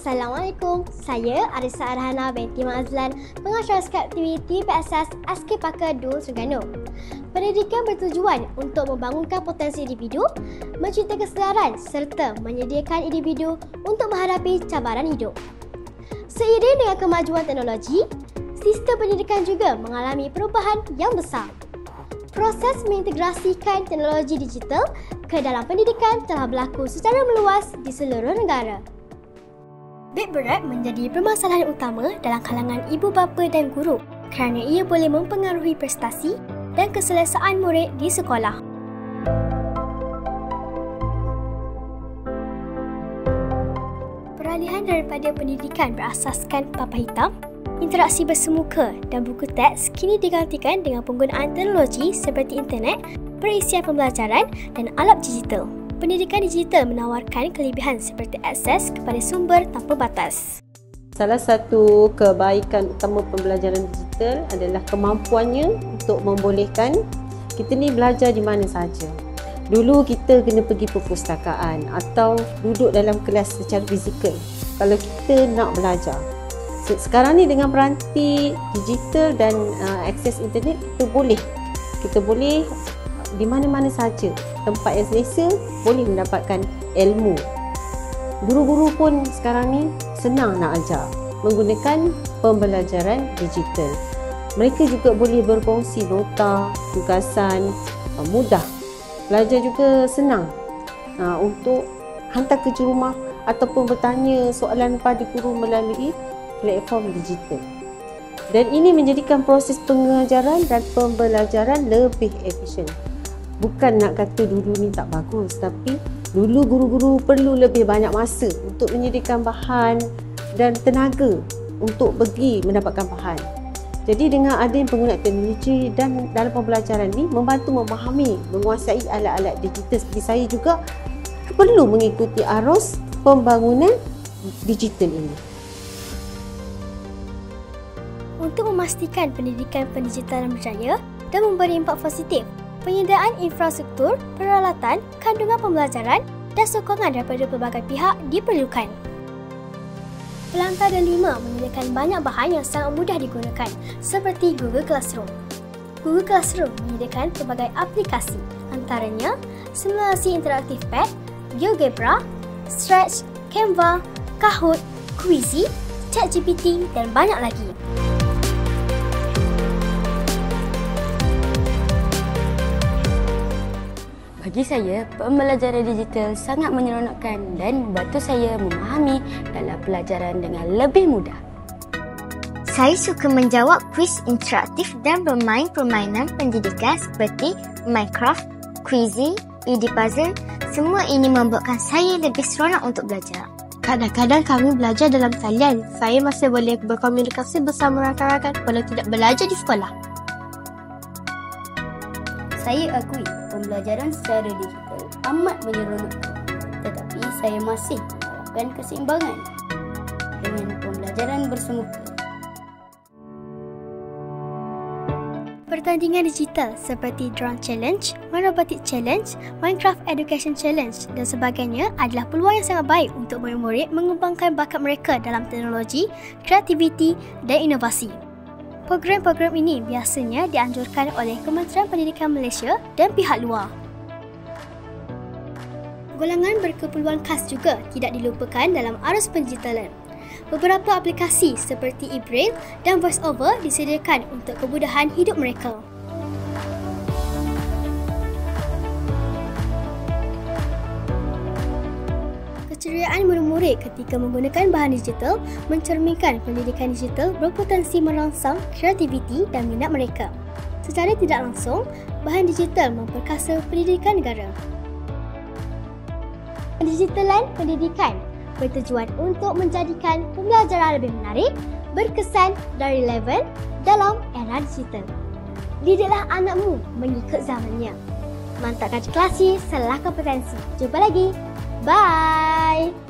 Assalamualaikum, saya Arisa Arhana binti Mazlan, pengacara Skype TV TPSS SK Paker 2 Terengganu. Pendidikan bertujuan untuk membangunkan potensi individu, mencipta kesedaran serta menyediakan individu untuk menghadapi cabaran hidup. Seiring dengan kemajuan teknologi, sistem pendidikan juga mengalami perubahan yang besar. Proses mengintegrasikan teknologi digital ke dalam pendidikan telah berlaku secara meluas di seluruh negara. Beg berat menjadi permasalahan utama dalam kalangan ibu bapa dan guru kerana ia boleh mempengaruhi prestasi dan keselesaan murid di sekolah. Peralihan daripada pendidikan berasaskan papan hitam, interaksi bersemuka dan buku teks kini digantikan dengan penggunaan teknologi seperti internet, perisian pembelajaran dan alat digital. Pendidikan digital menawarkan kelebihan seperti akses kepada sumber tanpa batas. Salah satu kebaikan utama pembelajaran digital adalah kemampuannya untuk membolehkan kita ni belajar di mana sahaja. Dulu kita kena pergi perpustakaan atau duduk dalam kelas secara fizikal kalau kita nak belajar. Sekarang ni dengan peranti digital dan akses internet, kita boleh di mana-mana sahaja, tempat yang selesa boleh mendapatkan ilmu. Guru-guru pun sekarang ni senang nak ajar menggunakan pembelajaran digital. Mereka juga boleh berkongsi nota, tugasan, mudah. Belajar juga senang untuk hantar kerja rumah ataupun bertanya soalan pada guru melalui platform digital. Dan ini menjadikan proses pengajaran dan pembelajaran lebih efisien. Bukan nak kata dulu ni tak bagus, tapi dulu guru-guru perlu lebih banyak masa untuk menyediakan bahan dan tenaga untuk pergi mendapatkan bahan. Jadi dengan adanya penggunaan teknologi dan dalam pembelajaran ni membantu memahami, menguasai alat-alat digital seperti saya juga perlu mengikuti arus pembangunan digital ini. Untuk memastikan pendidikan pendigitalan berjaya dan memberi impak positif, penyediaan infrastruktur, peralatan, kandungan pembelajaran dan sokongan daripada pelbagai pihak diperlukan. Pelantar dan lima menyediakan banyak bahan yang sangat mudah digunakan seperti Google Classroom. Google Classroom menyediakan pelbagai aplikasi, antaranya simulasi interaktif pad, GeoGebra, Stretch, Canva, Kahoot, Quizy, ChatGPT dan banyak lagi. Bagi saya, pembelajaran digital sangat menyeronokkan dan membantu saya memahami dalam pelajaran dengan lebih mudah. Saya suka menjawab kuis interaktif dan bermain permainan pendidikan seperti Minecraft, Quizy, Edpuzzle. Semua ini membuatkan saya lebih seronok untuk belajar. Kadang-kadang kami belajar dalam talian. Saya masih boleh berkomunikasi bersama rakan-rakan walau tidak belajar di sekolah. Saya akui pembelajaran secara digital amat menyeronokkan, tetapi saya masih mengharapkan keseimbangan dengan pembelajaran bersemuka. Pertandingan digital seperti Drone Challenge, Robotic Challenge, Minecraft Education Challenge dan sebagainya adalah peluang yang sangat baik untuk murid-murid mengembangkan bakat mereka dalam teknologi, kreativiti dan inovasi. Program-program ini biasanya dianjurkan oleh Kementerian Pendidikan Malaysia dan pihak luar. Golongan berkeperluan khas juga tidak dilupakan dalam arus pendigitalan. Beberapa aplikasi seperti eBraille dan VoiceOver disediakan untuk kemudahan hidup mereka. Keceriaan murid-murid ketika menggunakan bahan digital mencerminkan pendidikan digital berpotensi merangsang kreativiti dan minat mereka. Secara tidak langsung, bahan digital memperkasa pendidikan negara. Pendigitalan pendidikan bertujuan untuk menjadikan pembelajaran lebih menarik, berkesan dan relevan dalam era digital. Didiklah anakmu mengikut zamannya. Mantapkan klasi, selahkan potensi. Jumpa lagi. Bye!